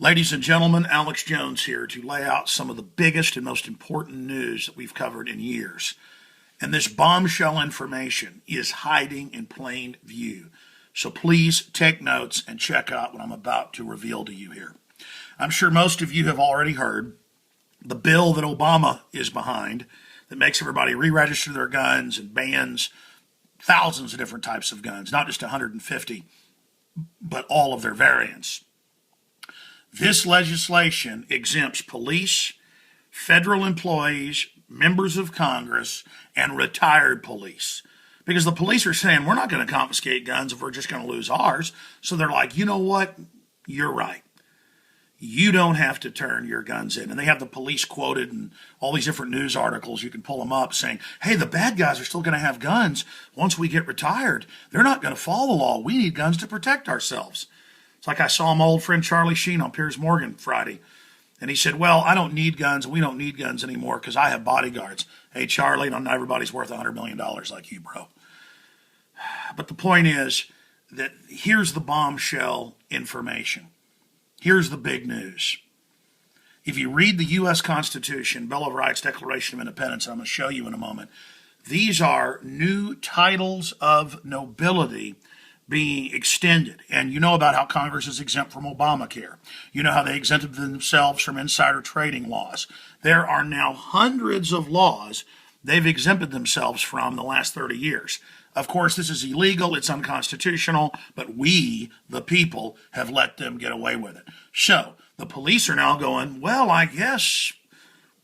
Ladies and gentlemen, Alex Jones here to lay out some of the biggest and most important news that we've covered in years. And this bombshell information is hiding in plain view. So please take notes and check out what I'm about to reveal to you here. I'm sure most of you have already heard the bill that Obama is behind that makes everybody re-register their guns and bans thousands of different types of guns, not just 150, but all of their variants. This legislation exempts police, federal employees, members of Congress, and retired police. Because the police are saying, we're not going to confiscate guns if we're just going to lose ours. So they're like, you know what? You're right. You don't have to turn your guns in. And they have the police quoted in all these different news articles. You can pull them up saying, hey, the bad guys are still going to have guns once we get retired. They're not going to follow the law. We need guns to protect ourselves. It's like I saw my old friend Charlie Sheen on Piers Morgan Friday. And he said, well, I don't need guns. We don't need guns anymore because I have bodyguards. Hey, Charlie, not everybody's worth $100 million like you, bro. But the point is that here's the bombshell information. Here's the big news. If you read the U.S. Constitution, Bill of Rights, Declaration of Independence, I'm going to show you in a moment, these are new titles of nobility being extended. And you know about how Congress is exempt from Obamacare. You know how they exempted themselves from insider trading laws. There are now hundreds of laws they've exempted themselves from the last 30 years. Of course, this is illegal, it's unconstitutional, but we, the people, have let them get away with it. So, the police are now going, well, I guess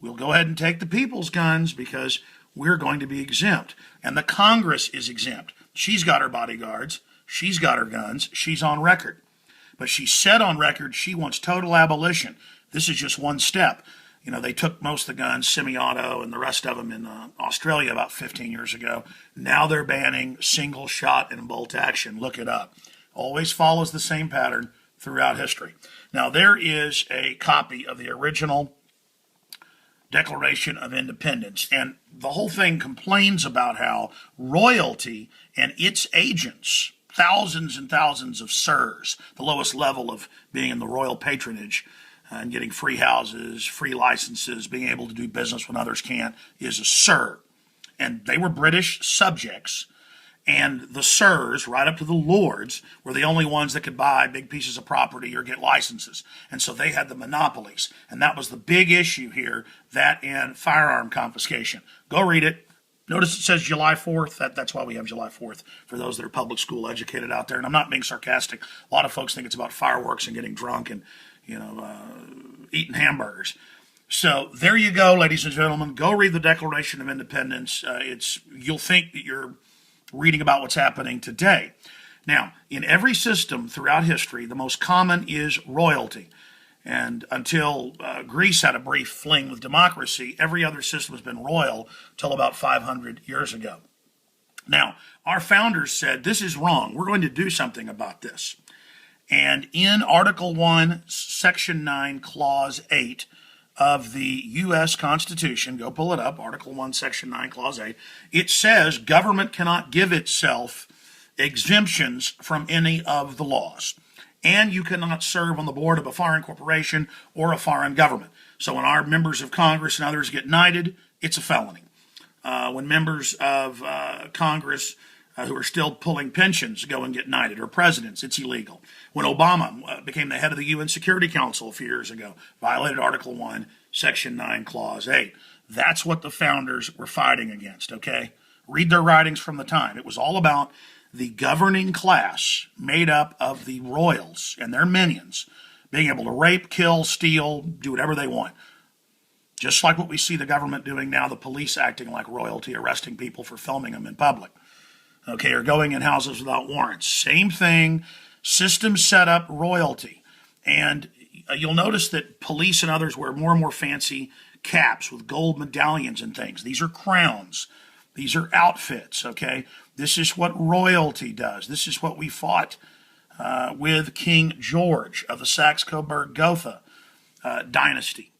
we'll go ahead and take the people's guns because we're going to be exempt. And the Congress is exempt. She's got her bodyguards. She's got her guns. She's on record. But she said on record she wants total abolition. This is just one step. You know, they took most of the guns, semi-auto and the rest of them in Australia about 15 years ago. Now they're banning single shot and bolt action. Look it up. Always follows the same pattern throughout history. Now there is a copy of the original Declaration of Independence, and the whole thing complains about how royalty and its agents, thousands and thousands of sirs, the lowest level of being in the royal patronage and getting free houses, free licenses, being able to do business when others can't, is a sir. And they were British subjects. And the sirs, right up to the lords, were the only ones that could buy big pieces of property or get licenses. And so they had the monopolies. And that was the big issue here, that and firearm confiscation. Go read it. Notice it says July 4th. That's why we have July 4th, for those that are public school educated out there. And I'm not being sarcastic. A lot of folks think it's about fireworks and getting drunk and, eating hamburgers. So there you go, ladies and gentlemen. Go read the Declaration of Independence. You'll think that you're reading about what's happening today. Now, in every system throughout history, the most common is royalty. And until Greece had a brief fling with democracy, every other system has been royal till about 500 years ago. Now, our founders said, this is wrong. We're going to do something about this. And in Article 1, Section 9, Clause 8 of the U.S. Constitution, go pull it up, Article 1, Section 9, Clause 8, it says government cannot give itself exemptions from any of the laws. And you cannot serve on the board of a foreign corporation or a foreign government. So when our members of Congress and others get knighted, it's a felony. When members of Congress who are still pulling pensions go and get knighted, or presidents, it's illegal. When Obama became the head of the UN Security Council a few years ago, violated Article 1, Section 9, Clause 8. That's what the founders were fighting against, okay? Read their writings from the time. It was all about the governing class made up of the royals and their minions being able to rape, kill, steal, do whatever they want. Just like what we see the government doing now, the police acting like royalty, arresting people for filming them in public. Okay, or going in houses without warrants. Same thing, system set up royalty. And you'll notice that police and others wear more and more fancy caps with gold medallions and things. These are crowns. These are outfits, okay? This is what royalty does. This is what we fought with King George of the Saxe-Coburg-Gotha dynasty.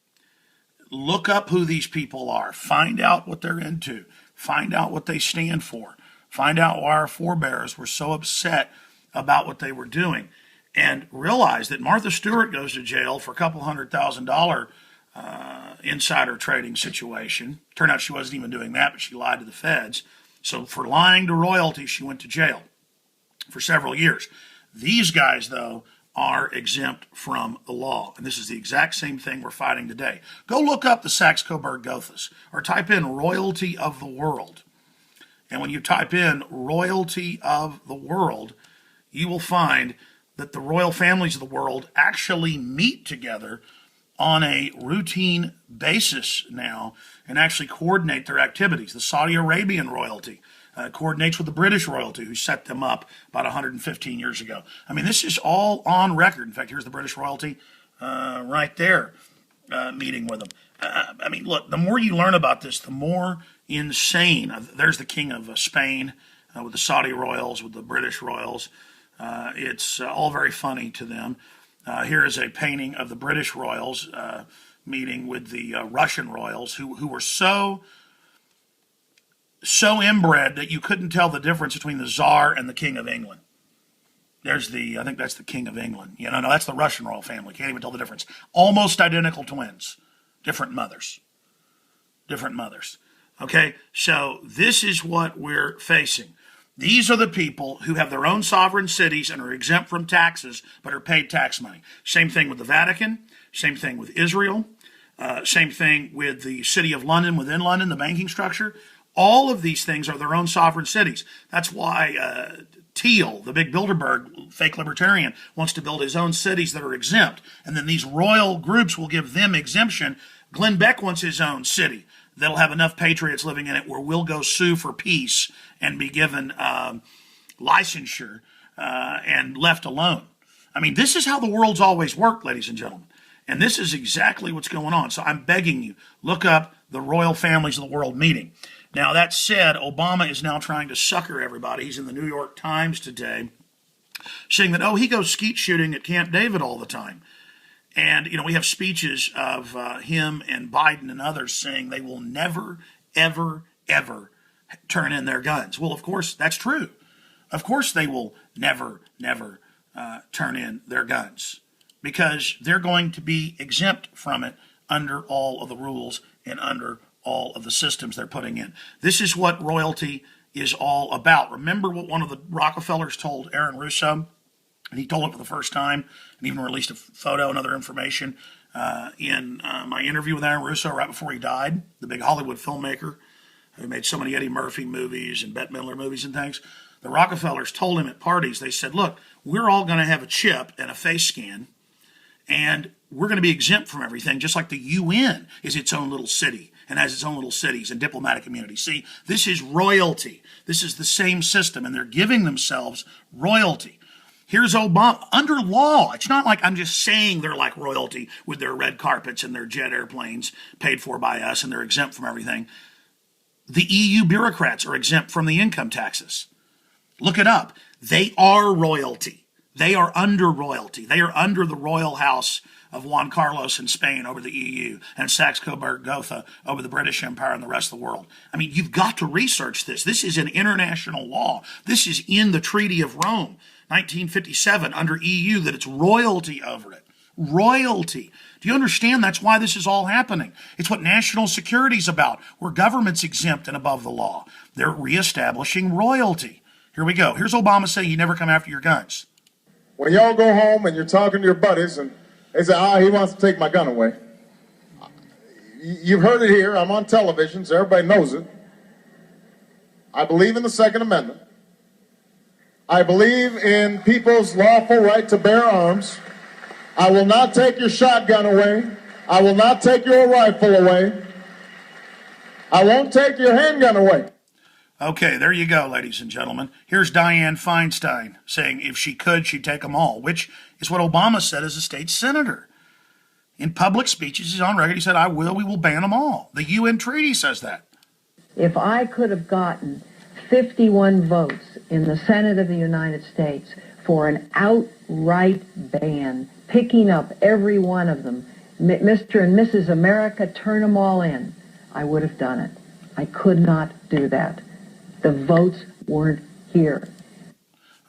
Look up who these people are. Find out what they're into. Find out what they stand for. Find out why our forebears were so upset about what they were doing. and realize that Martha Stewart goes to jail for a couple $100,000 insider trading situation. Turned out she wasn't even doing that, but she lied to the feds. So for lying to royalty, she went to jail for several years. These guys, though, are exempt from the law. And this is the exact same thing we're fighting today. Go look up the Saxe-Coburg-Gothas or type in royalty of the world. And when you type in royalty of the world, you will find that the royal families of the world actually meet together on a routine basis now and actually coordinate their activities. The Saudi Arabian royalty coordinates with the British royalty, who set them up about 115 years ago. I mean, this is all on record. In fact, here's the British royalty right there meeting with them. I mean, look, the more you learn about this, the more insane. There's the King of Spain with the Saudi royals, with the British royals. It's all very funny to them. Here is a painting of the British royals meeting with the Russian royals, who were so inbred that you couldn't tell the difference between the Tsar and the King of England. I think that's the King of England. No, that's the Russian royal family. Can't even tell the difference. Almost identical twins, different mothers. Okay, so this is what we're facing. These are the people who have their own sovereign cities and are exempt from taxes, but are paid tax money. Same thing with the Vatican, same thing with Israel, same thing with the City of London, within London, the banking structure. All of these things are their own sovereign cities. That's why Thiel, the big Bilderberg fake libertarian, wants to build his own cities that are exempt. And then these royal groups will give them exemption. Glenn Beck wants his own city that'll have enough patriots living in it where we'll go sue for peace and be given licensure and left alone. I mean, this is how the world's always worked, ladies and gentlemen. And this is exactly what's going on. So I'm begging you, look up the royal families of the world meeting. Now, that said, Obama is now trying to sucker everybody. He's in the New York Times today saying that, he goes skeet shooting at Camp David all the time. And, we have speeches of him and Biden and others saying they will never, ever, ever turn in their guns. Well, of course, that's true. Of course, they will never, never turn in their guns because they're going to be exempt from it under all of the rules and under all of the systems they're putting in. This is what royalty is all about. Remember what one of the Rockefellers told Aaron Russo? And he told it for the first time and even released a photo and other information in my interview with Aaron Russo right before he died, the big Hollywood filmmaker who made so many Eddie Murphy movies and Bette Midler movies and things. The Rockefellers told him at parties, they said, look, we're all going to have a chip and a face scan, and we're going to be exempt from everything, just like the UN is its own little city and has its own little cities and diplomatic communities. See, this is royalty. This is the same system, and they're giving themselves royalty. Here's Obama. Under law, it's not like I'm just saying they're like royalty with their red carpets and their jet airplanes paid for by us, and they're exempt from everything. The EU bureaucrats are exempt from the income taxes. Look it up. They are royalty. They are under royalty. They are under the royal house of Juan Carlos in Spain over the EU and Saxe-Coburg-Gotha over the British Empire and the rest of the world. I mean, you've got to research this. This is an international law. This is in the Treaty of Rome, 1957, under EU, that it's royalty over it. Royalty. Do you understand? That's why this is all happening. It's what national security is about, where government's exempt and above the law. They're reestablishing royalty. Here we go. Here's Obama saying you never come after your guns. When y'all go home and you're talking to your buddies and they say, he wants to take my gun away. You've heard it here. I'm on television, so everybody knows it. I believe in the Second Amendment. I believe in people's lawful right to bear arms. I will not take your shotgun away. I will not take your rifle away. I won't take your handgun away. Okay, there you go, ladies and gentlemen. Here's Dianne Feinstein saying if she could, she'd take them all, which is what Obama said as a state senator. In public speeches, he's on record, he said, we will ban them all. The UN treaty says that. If I could have gotten 51 votes in the Senate of the United States for an outright ban, picking up every one of them, Mr. and Mrs. America, turn them all in, I would have done it. I could not do that. The votes weren't here.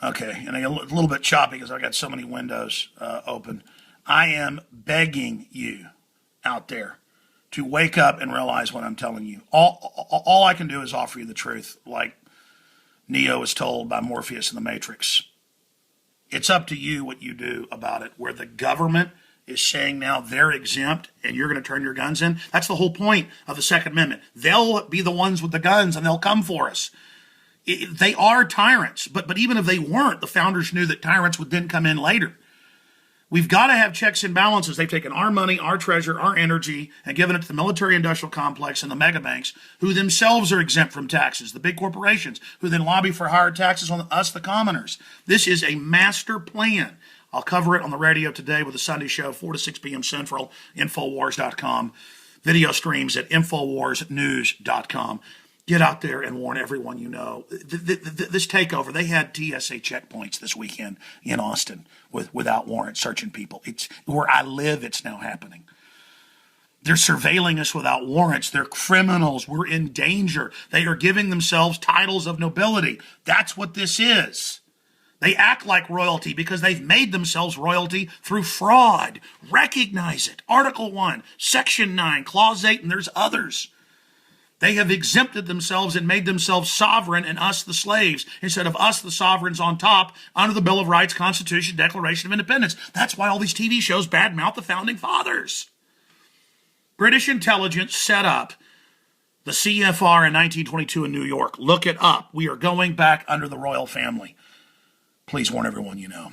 Okay, and I get a little bit choppy because I got so many windows open. I am begging you out there to wake up and realize what I'm telling you. All I can do is offer you the truth, like Neo is told by Morpheus in the Matrix. It's up to you what you do about it. Where the government is saying now they're exempt and you're going to turn your guns in, that's the whole point of the Second Amendment. They'll be the ones with the guns and they'll come for us. They are tyrants, but even if they weren't, the founders knew that tyrants would then come in later. We've got to have checks and balances. They've taken our money, our treasure, our energy, and given it to the military-industrial complex and the mega banks, who themselves are exempt from taxes, the big corporations, who then lobby for higher taxes on us, the commoners. This is a master plan. I'll cover it on the radio today with a Sunday show, 4 to 6 p.m. Central, Infowars.com. Video streams at InfoWarsNews.com. Get out there and warn everyone you know. This takeover, they had TSA checkpoints this weekend in Austin without warrants, searching people. It's where I live, it's now happening. They're surveilling us without warrants. They're criminals. We're in danger. They are giving themselves titles of nobility. That's what this is. They act like royalty because they've made themselves royalty through fraud. Recognize it. Article 1, Section 9, Clause 8, and there's others. They have exempted themselves and made themselves sovereign and us the slaves, instead of us the sovereigns on top under the Bill of Rights, Constitution, Declaration of Independence. That's why all these TV shows badmouth the Founding Fathers. British intelligence set up the CFR in 1922 in New York. Look it up. We are going back under the royal family. Please warn everyone you know.